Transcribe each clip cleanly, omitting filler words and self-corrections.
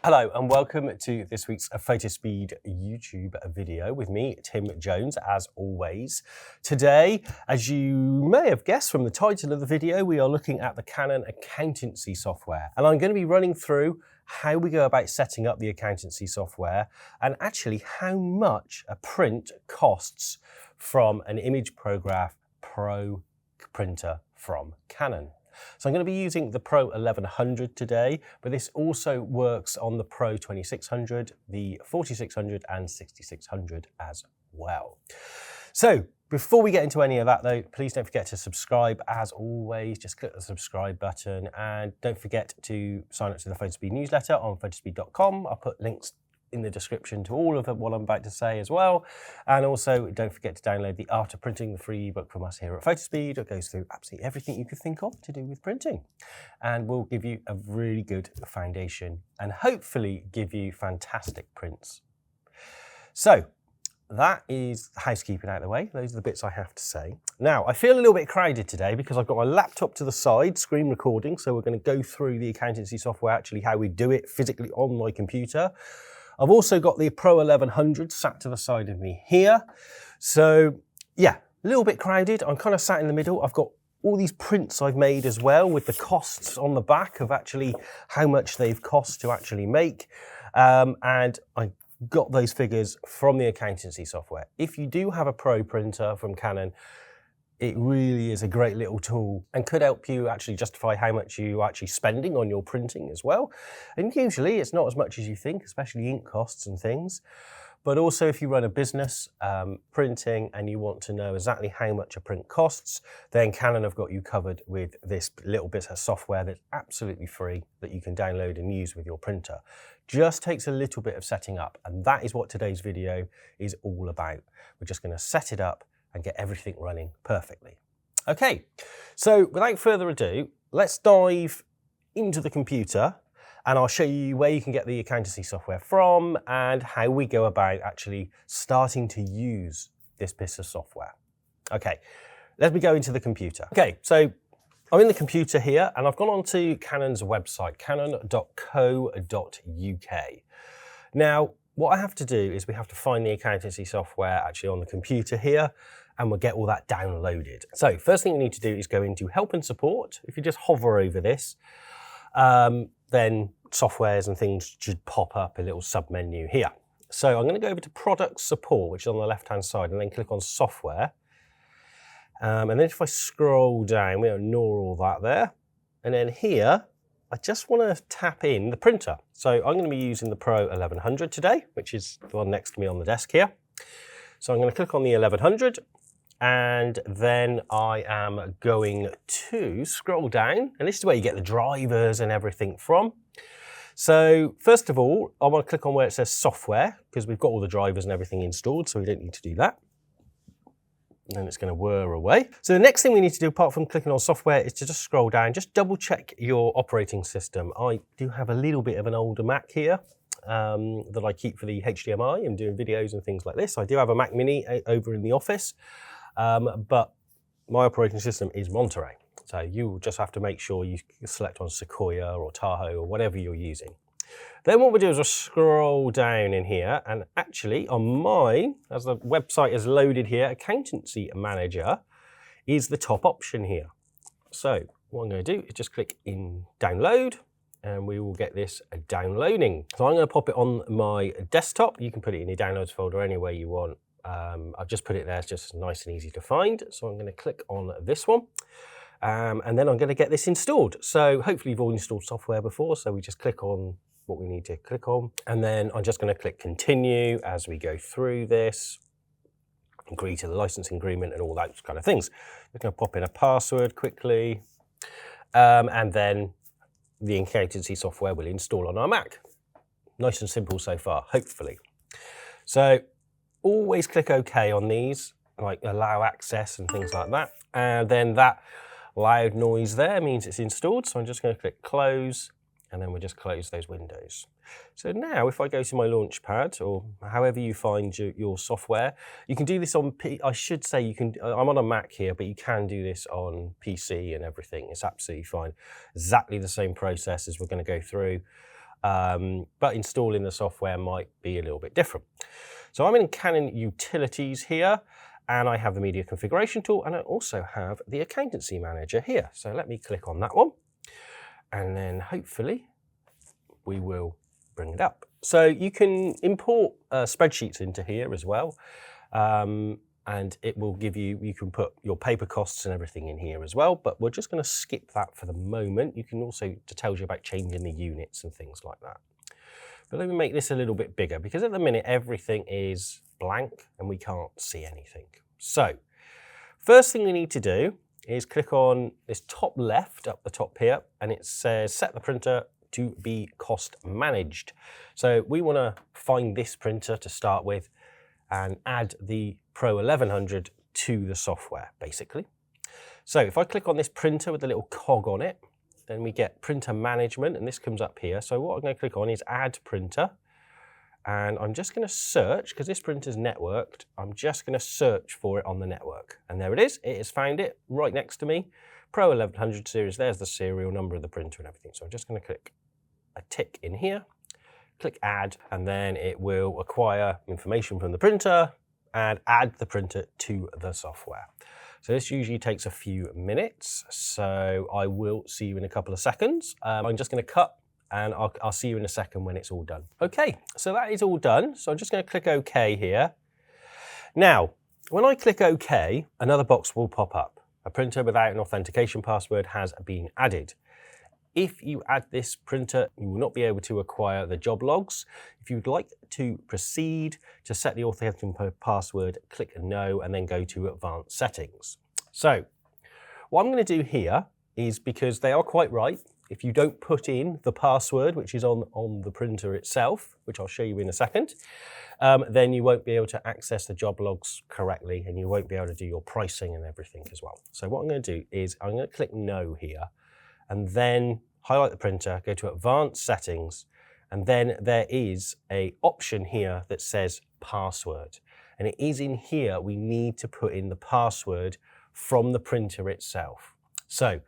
Hello and welcome to this week's Fotospeed YouTube video with me, Tim Jones, as always. Today, as you may have guessed from the title of the video, we are looking at the Canon accountancy software. And I'm going to be running through how we go about setting up the accountancy software and actually how much a print costs from an imagePROGRAF Pro printer from Canon. So I'm going to be using the Pro 1100 today, but this also works on the Pro 2600, the 4600 and 6600 as well. So before we get into any of that though, please don't forget to subscribe. As always, just click the subscribe button and don't forget to sign up to the Fotospeed newsletter on photospeed.com. I'll put links in the description to all of what I'm about to say as well. And also don't forget to download the After Printing, the free ebook from us here at Fotospeed. It goes through absolutely everything you could think of to do with printing. And we'll give you a really good foundation and hopefully give you fantastic prints. So that is housekeeping out of the way. Those are the bits I have to say. Now, I feel a little bit crowded today because I've got my laptop to the side, screen recording. So we're going to go through the accountancy software, actually how we do it physically on my computer. I've also got the Pro 1100 sat to the side of me here. So yeah, a little bit crowded. I'm kind of sat in the middle. I've got all these prints I've made as well with the costs on the back of actually how much they've cost to actually make. And I got those figures from the accountancy software. If you do have a Pro printer from Canon, it really is a great little tool and could help you actually justify how much you're actually spending on your printing as well. And usually it's not as much as you think, especially ink costs and things. But also if you run a business printing and you want to know exactly how much a print costs, then Canon have got you covered with this little bit of software that's absolutely free that you can download and use with your printer. Just takes a little bit of setting up, and that is what today's video is all about. We're just going to set it up and get everything running perfectly. Okay, so without further ado, let's dive into the computer and I'll show you where you can get the accountancy software from and how we go about actually starting to use this piece of software. Okay, let me go into the computer. Okay, so I'm in the computer here and I've gone onto Canon's website, canon.co.uk. Now, what I have to do is we have to find the accountancy software actually on the computer here, and we'll get all that downloaded. So first thing we need to do is go into help and support. If you just hover over this, then softwares and things should pop up a little sub-menu here. So I'm going to go over to product support, which is on the left-hand side, and then click on software. And then if I scroll down, we'll ignore all that there. And then here, I just want to tap in the printer. So I'm going to be using the Pro 1100 today, which is the one next to me on the desk here. So I'm going to click on the 1100 and then I am going to scroll down, and this is where you get the drivers and everything from. So first of all, I want to click on where it says software because we've got all the drivers and everything installed, so we don't need to do that. And then it's going to whir away. So the next thing we need to do, apart from clicking on software, is to just scroll down, just double check your operating system. I do have a little bit of an older Mac here that I keep for the HDMI and doing videos and things like this. I do have a Mac Mini over in the office, but my operating system is Monterey. So you just have to make sure you select on Sequoia or Tahoe or whatever you're using. Then what we do is we'll scroll down in here, and actually on mine, as the website is loaded here, Accountancy Manager is the top option here. So what I'm going to do is just click in Download, and we will get this downloading. So I'm going to pop it on my desktop. You can put it in your downloads folder anywhere you want. I've just put it there, it's just nice and easy to find. So I'm going to click on this one. And then I'm going to get this installed. So hopefully you've all installed software before, so we just click on what we need to click on. And then I'm just going to click continue as we go through this, agree to the licensing agreement and all those kind of things. We're going to pop in a password quickly, and then the accountancy software will install on our Mac. Nice and simple so far, hopefully. So always click OK on these, like allow access and things like that. And then that loud noise there means it's installed. So I'm just going to click close and then we'll just close those windows. So now if I go to my Launchpad, or however you find your software, you can do this on, I should say you can, I'm on a Mac here, but you can do this on PC and everything. It's absolutely fine. Exactly the same process as we're going to go through, but installing the software might be a little bit different. So I'm in Canon Utilities here, and I have the Media Configuration tool, and I also have the Accountancy Manager here. So let me click on that one. And then hopefully we will bring it up. So you can import spreadsheets into here as well. And it will give you, you can put your paper costs and everything in here as well, but we're just going to skip that for the moment. You can also, it tells you about changing the units and things like that. But let me make this a little bit bigger, because at the minute everything is blank and we can't see anything. So first thing we need to do is click on this top left up the top here, and it says set the printer to be cost managed. So we want to find this printer to start with and add the Pro 1100 to the software basically. So if I click on this printer with the little cog on it, then we get printer management, and this comes up here. So what I'm going to click on is add printer. And I'm just going to search, because this printer's networked, I'm just going to search for it on the network. And there it is. It has found it right next to me. Pro 1100 series, there's the serial number of the printer and everything. So I'm just going to click a tick in here, click add, and then it will acquire information from the printer and add the printer to the software. So this usually takes a few minutes. So I will see you in a couple of seconds. I'm just going to cut, and I'll see you in a second when it's all done. Okay, so that is all done. So I'm just going to click OK here. Now, when I click OK, another box will pop up. A printer without an authentication password has been added. If you add this printer, you will not be able to acquire the job logs. If you'd like to proceed to set the authentication password, click No, and then go to Advanced Settings. So what I'm going to do here is, because they are quite right, if you don't put in the password, which is on the printer itself, which I'll show you in a second, then you won't be able to access the job logs correctly, and you won't be able to do your pricing and everything as well. So what I'm going to do is I'm going to click No here, and then highlight the printer, go to Advanced Settings, and then there is an option here that says Password. And it is in here we need to put in the password from the printer itself. So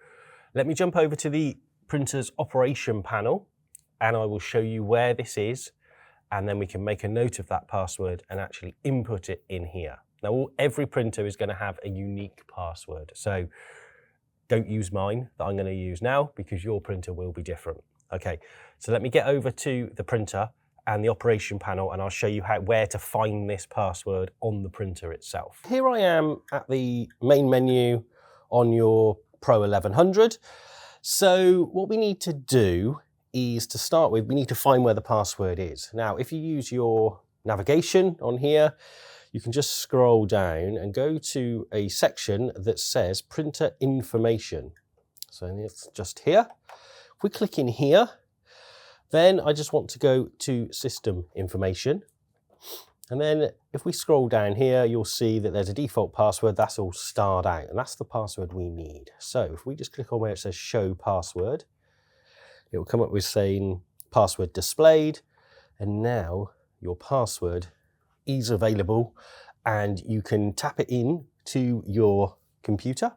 let me jump over to the printer's operation panel, and I will show you where this is, and then we can make a note of that password and actually input it in here. Now, every printer is going to have a unique password, so don't use mine that I'm going to use now, because your printer will be different. Okay, so let me get over to the printer and the operation panel, and I'll show you where to find this password on the printer itself. Here I am at the main menu on your Pro 1100. So what we need to do is, to start with, we need to find where the password is. Now, if you use your navigation on here, you can just scroll down and go to a section that says Printer Information. So it's just here. If we click in here, then I just want to go to System Information. And then if we scroll down here, you'll see that there's a default password that's all starred out, and that's the password we need. So if we just click on where it says Show Password, it will come up with saying Password Displayed, and now your password is available, and you can tap it in to your computer,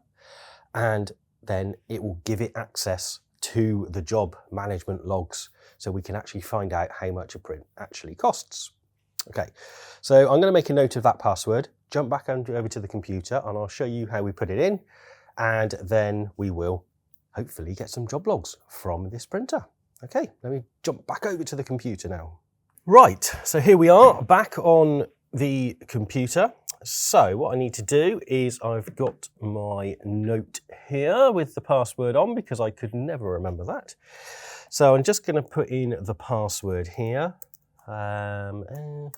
and then it will give it access to the job management logs, so we can actually find out how much a print actually costs. Okay, so I'm going to make a note of that password, jump back over to the computer, and I'll show you how we put it in, and then we will hopefully get some job logs from this printer. Okay, let me jump back over to the computer now. Right, so here we are back on the computer. So what I need to do is, I've got my note here with the password on, because I could never remember that. So I'm just going to put in the password here. Bear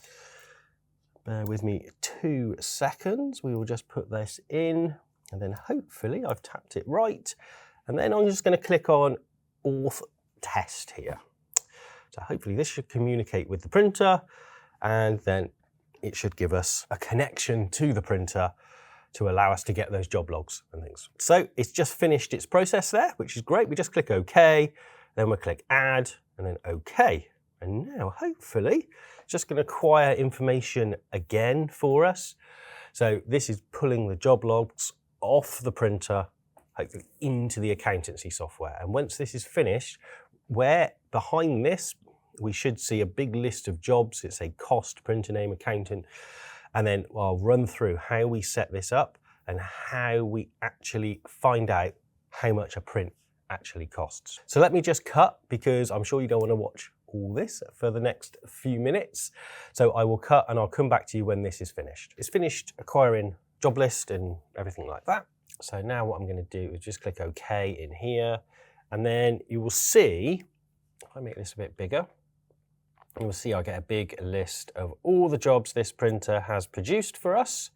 with me 2 seconds. We will just put this in, and then hopefully I've tapped it right. And then I'm just going to click on Auth Test here. So hopefully this should communicate with the printer, and then it should give us a connection to the printer to allow us to get those job logs and things. So it's just finished its process there, which is great. We just click OK, Then we'll click add and then OK. And now hopefully it's just going to acquire information again for us. So this is pulling the job logs off the printer, hopefully into the accountancy software. And once this is finished, where behind this, we should see a big list of jobs. It's a cost, printer name, accountant. And then I'll run through how we set this up and how we actually find out how much a print actually costs. So let me just cut, because I'm sure you don't want to watch all this for the next few minutes. So I will cut and I'll come back to you when this is finished. It's finished acquiring job list and everything like that. So now what I'm going to do is just click OK in here. And then you will see, if I make this a bit bigger, you will see I get a big list of all the jobs this printer has produced for us.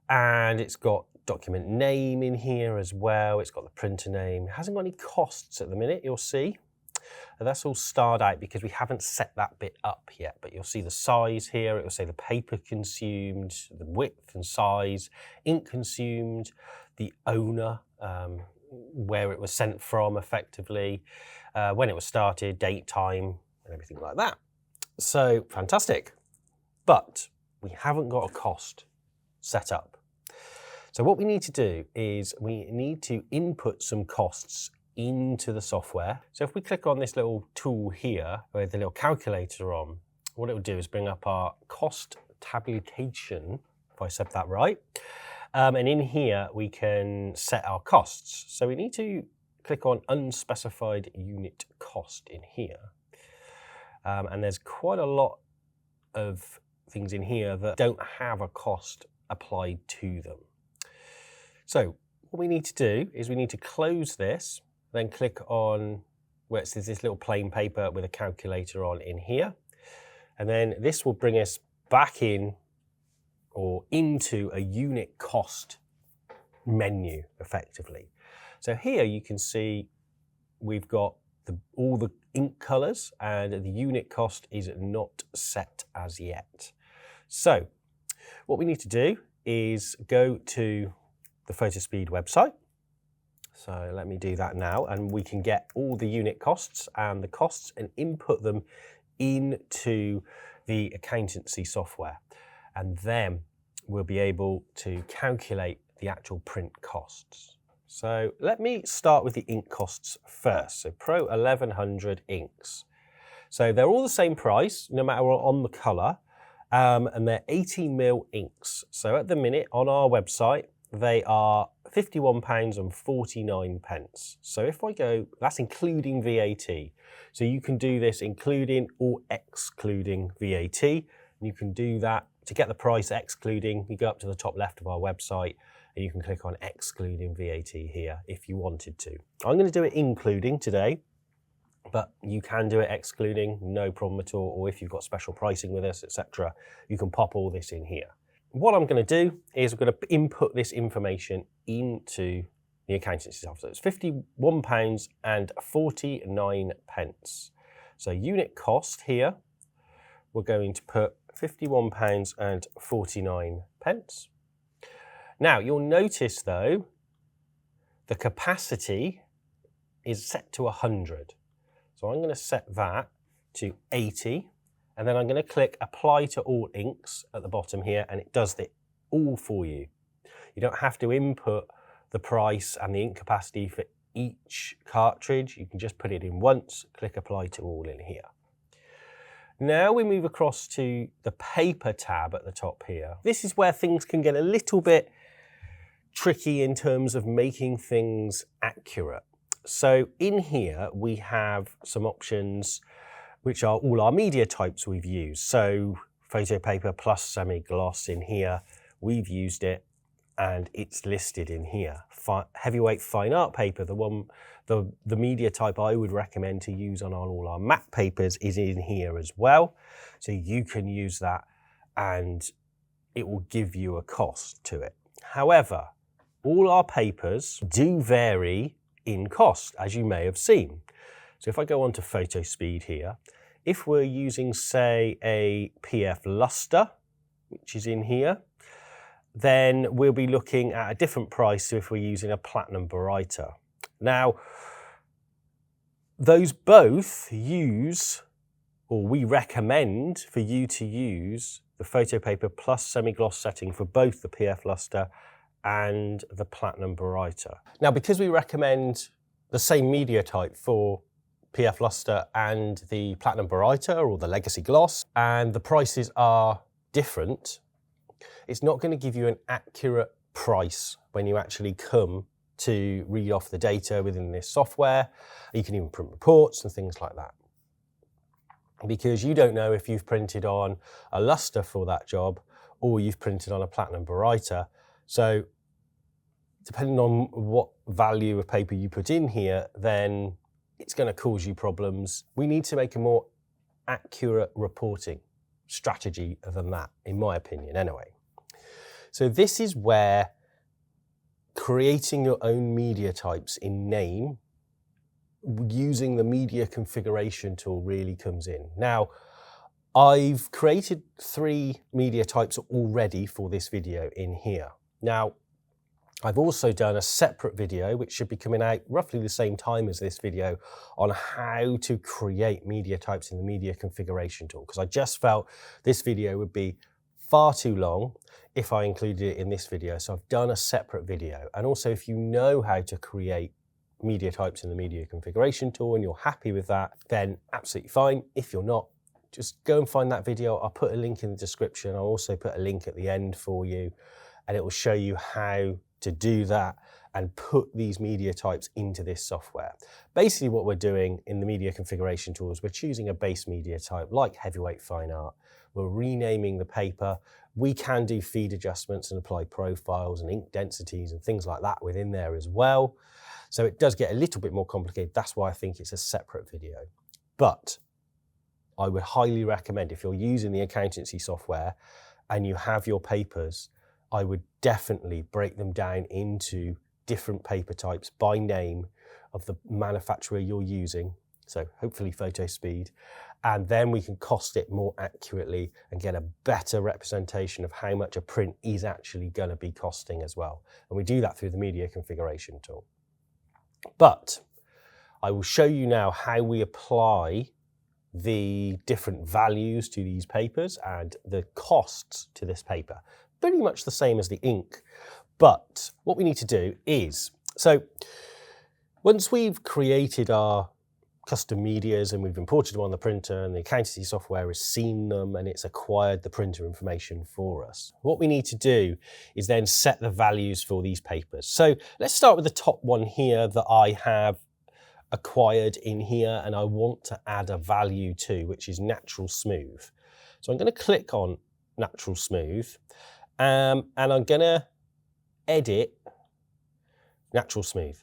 And it's got document name in here as well. It's got the printer name. It hasn't got any costs at the minute, you'll see. And that's all starred out because we haven't set that bit up yet, but you'll see the size here. It will say the paper consumed, the width and size, ink consumed, the owner, where it was sent from effectively, when it was started, date, time, and everything like that. So fantastic. But we haven't got a cost set up. So what we need to do is we need to input some costs into the software. So if we click on this little tool here with the little calculator on, what it will do is bring up our cost tabulation, if I said that right. And in here we can set our costs. So we need to click on unspecified unit cost in here. And there's quite a lot of things in here that don't have a cost applied to them. So what we need to do is we need to close this, then click on where it says this little plain paper with a calculator on in here. And then this will bring us back in or into a unit cost menu effectively. So here you can see we've got all the ink colors and the unit cost is not set as yet. So what we need to do is go to the Fotospeed website. So let me do that now, and we can get all the unit costs and the costs and input them into the accountancy software. And then we'll be able to calculate the actual print costs. So let me start with the ink costs first. So Pro 1100 inks. So they're all the same price, no matter on the color, and they're 80mm inks. So at the minute on our website, they are £51.49. So if I go, that's including VAT. So you can do this including or excluding VAT. And you can do that to get the price excluding. You go up to the top left of our website and you can click on excluding VAT here if you wanted to. I'm going to do it including today, but you can do it excluding, no problem at all. Or if you've got special pricing with us, etc., you can pop all this in here. What I'm going to do is I'm going to input this information into the accountancy software. It's £51.49. So unit cost here, we're going to put £51.49. Now you'll notice though, the capacity is set to 100. So I'm going to set that to 80. And then I'm going to click apply to all inks at the bottom here, and it does it all for you. You don't have to input the price and the ink capacity for each cartridge. You can just put it in once, click apply to all in here. Now we move across to the paper tab at the top here. This is where things can get a little bit tricky in terms of making things accurate. So in here we have some options which are all our media types we've used. So photo paper plus semi-gloss in here, we've used it and it's listed in here. Heavyweight fine art paper, the media type I would recommend to use on all our matte papers is in here as well. So you can use that and it will give you a cost to it. However, all our papers do vary in cost, as you may have seen. So if I go on to Fotospeed here, if we're using, say, a PF Luster, which is in here, then we'll be looking at a different price to if we're using a Platinum Baryta. Now, those both use, or we recommend for you to use, the photo paper plus semi-gloss setting for both the PF Luster and the Platinum Baryta. Now, because we recommend the same media type for PF Luster and the Platinum Baryta or the Legacy Gloss, and the prices are different, it's not going to give you an accurate price when you actually come to read off the data within this software. You can even print reports and things like that, because you don't know if you've printed on a Luster for that job or you've printed on a Platinum Baryta. So depending on what value of paper you put in here, then it's going to cause you problems. We need to make a more accurate reporting strategy than that, in my opinion anyway. So this is where creating your own media types in name using the media configuration tool really comes in. Now, I've created 3 media types already for this video in here. Now, I've also done a separate video, which should be coming out roughly the same time as this video, on how to create media types in the media configuration tool, because I just felt this video would be far too long if I included it in this video. So I've done a separate video. And also, if you know how to create media types in the media configuration tool and you're happy with that, then absolutely fine. If you're not, just go and find that video. I'll put a link in the description. I'll also put a link at the end for you, and it will show you how to do that and put these media types into this software. Basically what we're doing in the media configuration tool is we're choosing a base media type like heavyweight fine art. We're renaming the paper. We can do feed adjustments and apply profiles and ink densities and things like that within there as well. So it does get a little bit more complicated. That's why I think it's a separate video. But I would highly recommend, if you're using the accountancy software and you have your papers, I would definitely break them down into different paper types by name of the manufacturer you're using. So hopefully Fotospeed, and then we can cost it more accurately and get a better representation of how much a print is actually going to be costing as well. And we do that through the media configuration tool. But I will show you now how we apply the different values to these papers and the costs to this paper. Pretty much the same as the ink. But what we need to do is, so once we've created our custom medias and we've imported them on the printer and the accountancy software has seen them and it's acquired the printer information for us, what we need to do is then set the values for these papers. So let's start with the top one here that I have acquired in here and I want to add a value to, which is natural smooth. So I'm going to click on natural smooth and I'm going to edit natural smooth.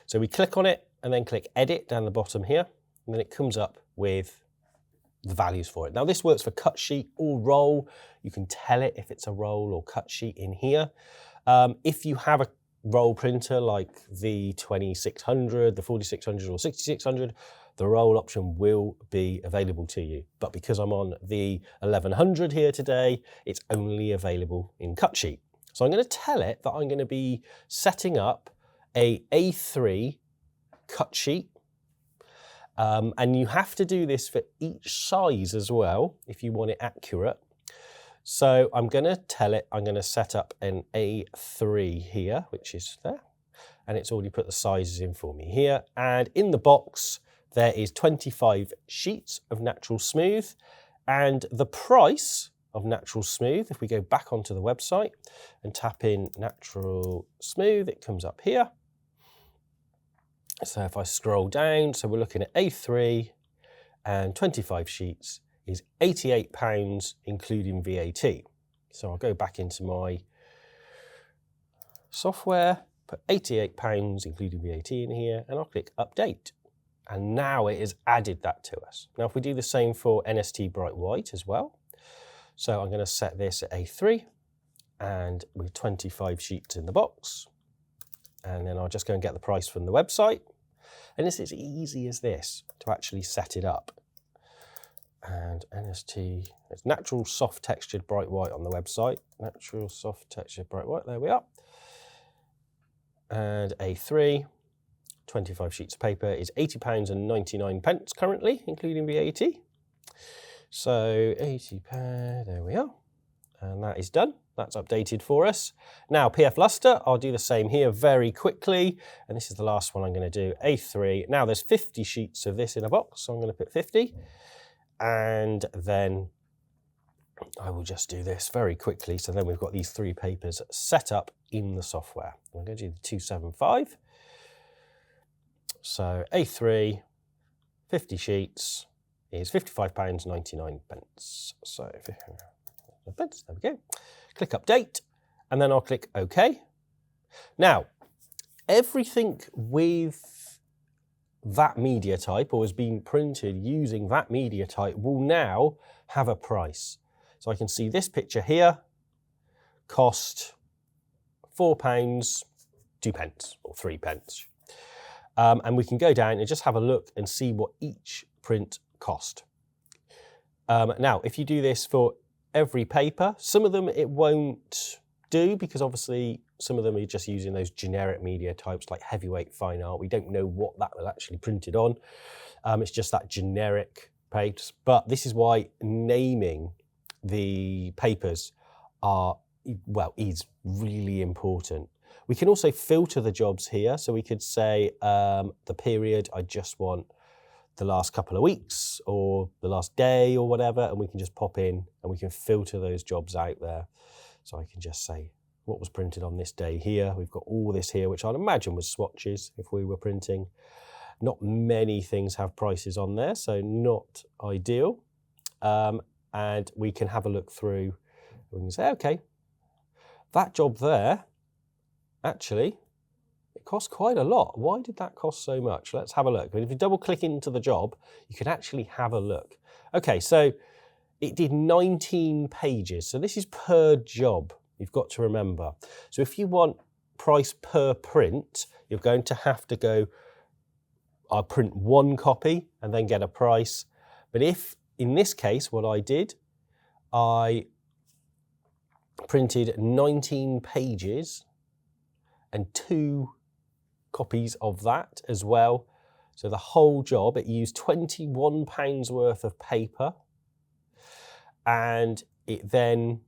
So we click on it and then click edit down the bottom here, and then it comes up with the values for it. Now this works for cut sheet or roll. You can tell it if it's a roll or cut sheet in here. If you have a roll printer like the 2600, the 4600 or 6600, the roll option will be available to you. But because I'm on the 1100 here today, it's only available in cut sheet. So I'm going to tell it that I'm going to be setting up a A3 cut sheet. And you have to do this for each size as well if you want it accurate. So I'm going to tell it I'm going to set up an A3 here, which is there. And it's already put the sizes in for me here. And in the box, there is 25 sheets of natural smooth. And the price of natural smooth, if we go back onto the website and tap in natural smooth, it comes up here. So if I scroll down, so we're looking at A3 and 25 sheets is £88 including VAT. So I'll go back into my software, put £88 including VAT in here, and I'll click update. And now it has added that to us. Now if we do the same for NST Bright White as well. So I'm going to set this at A3 and with 25 sheets in the box. And then I'll just go and get the price from the website. And it's as easy as this to actually set it up. And NST, it's natural soft textured bright white on the website. Natural soft textured bright white, there we are. And A3, 25 sheets of paper is £80.99 currently, including VAT. So 80 pounds, there we are. And that is done. That's updated for us. Now, PF Luster, I'll do the same here very quickly. And this is the last one I'm going to do, A3. Now, there's 50 sheets of this in a box, so I'm going to put 50. And then I will just do this very quickly. So then we've got these 3 papers set up in the software. I'm going to do the 275. So A3, 50 sheets is £55.99. So there we go. Click update, and then I'll click OK. Now, everything with that media type or has been printed using that media type will now have a price. So I can see this picture here cost £4, 2 pence or 3 pence. And we can go down and just have a look and see what each print cost. Now, if you do this for every paper, some of them it won't do because obviously some of them are just using those generic media types like heavyweight fine art. We don't know what that was actually printed on. It's just that generic paper. But this is why naming the papers is really important. We can also filter the jobs here. So we could say the period, I just want the last couple of weeks or the last day or whatever, and we can just pop in and we can filter those jobs out there. So I can just say what was printed on this day here. We've got all this here, which I'd imagine was swatches if we were printing. Not many things have prices on there, so not ideal. And we can have a look through. We can say, okay, that job there, actually, it costs quite a lot. Why did that cost so much? Let's have a look. If you double click into the job, you can actually have a look. Okay, so it did 19 pages. So this is per job, you've got to remember. So if you want price per print, you're going to have to go, I'll print 1 copy and then get a price. But if, in this case, what I did, I printed 19 pages and 2 copies of that as well. So the whole job, it used £21 worth of paper and it then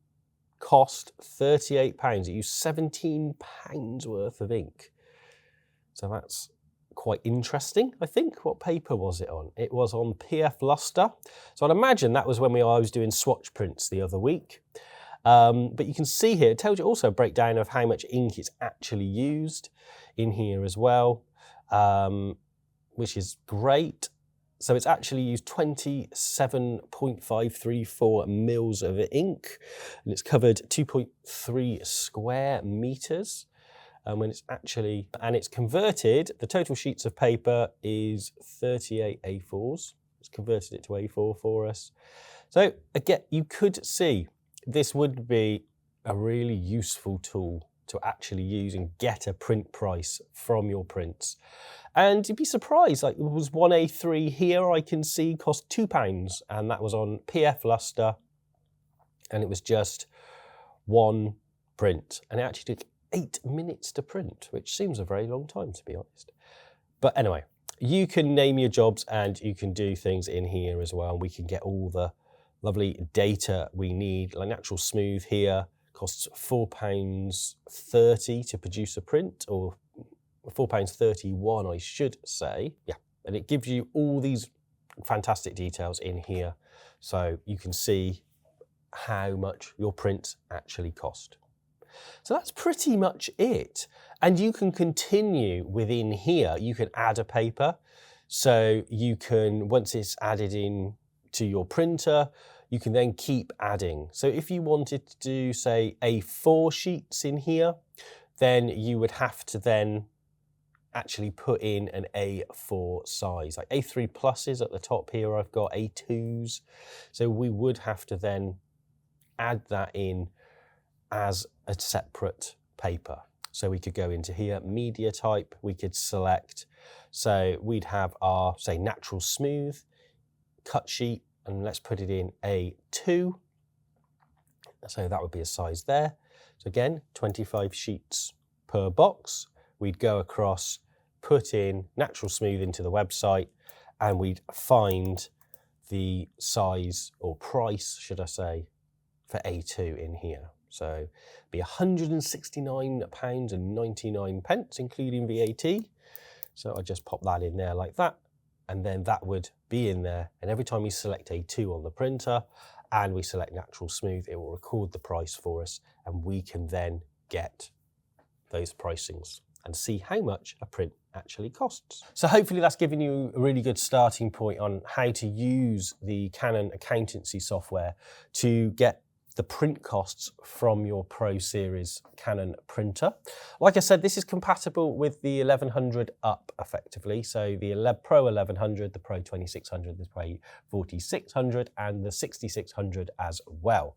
cost £38. It used £17 worth of ink. So that's quite interesting, I think. What paper was it on? It was on PF Luster. So I'd imagine that was when I was doing swatch prints the other week. But you can see here, it tells you also a breakdown of how much ink is actually used in here as well, which is great. So it's actually used 27.534 mils of ink, and it's covered 2.3 square meters. When it's actually, and it's converted, the total sheets of paper is 38 A4s. It's converted it to A4 for us. So again, you could see this would be a really useful tool to actually use and get a print price from your prints. And you'd be surprised, like there was one A3 here I can see cost £2, and that was on PF Luster, and it was just 1 print. And it actually took 8 minutes to print, which seems a very long time to be honest. But anyway, you can name your jobs and you can do things in here as well. We can get all the lovely data we need. Like natural smooth here costs £4.30 to produce a print, or £4.31 I should say. Yeah, and it gives you all these fantastic details in here so you can see how much your prints actually cost. So that's pretty much it. And you can continue within here. You can add a paper. So you can, once it's added in to your printer, you can then keep adding. So if you wanted to do, say, A4 sheets in here, then you would have to then actually put in an A4 size. Like A3 pluses at the top here, I've got A2s. So we would have to then add that in as a separate paper. So we could go into here, media type, we could select. So we'd have our, say, natural smooth cut sheet, and let's put it in A2. So that would be a size there. So again, 25 sheets per box. We'd go across put in natural smooth into the website, and we'd find the size or price, should I say, for A2 in here. So it'd be £169.99, including VAT. So I just pop that in there like that, and then that would be in there. And every time we select A2 on the printer and we select natural smooth, it will record the price for us, and we can then get those pricings and see how much a print actually costs. So hopefully that's given you a really good starting point on how to use the Canon accountancy software to get the print costs from your Pro Series Canon printer. Like I said, this is compatible with the 1100 up effectively. So the Pro 1100, the Pro 2600, the Pro 4600 and the 6600 as well.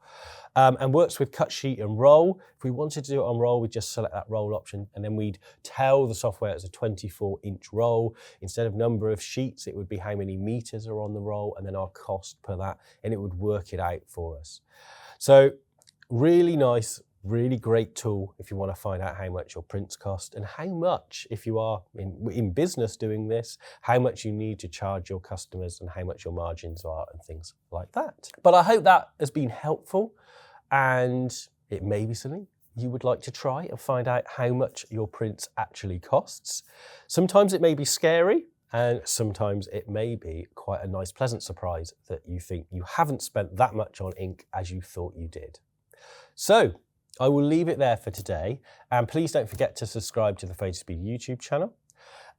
And works with cut sheet and roll. If we wanted to do it on roll, we'd just select that roll option, and then we'd tell the software it's a 24-inch roll. Instead of number of sheets, it would be how many meters are on the roll and then our cost per that, and it would work it out for us. So really nice, really great tool if you want to find out how much your prints cost, and how much, if you are in business doing this, how much you need to charge your customers and how much your margins are and things like that. But I hope that has been helpful, and it may be something you would like to try and find out how much your prints actually costs. Sometimes it may be scary, and sometimes it may be quite a nice, pleasant surprise that you think you haven't spent that much on ink as you thought you did. So I will leave it there for today. And please don't forget to subscribe to the Fotospeed YouTube channel,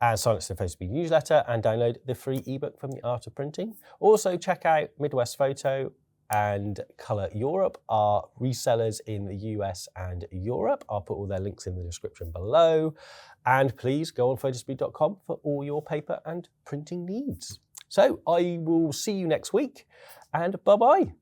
and sign up to the Fotospeed newsletter, and download the free ebook from the Art of Printing. Also check out Midwest Photo and Colour Europe, are resellers in the US and Europe. I'll put all their links in the description below. And please go on photospeed.com for all your paper and printing needs. So I will see you next week, and bye-bye.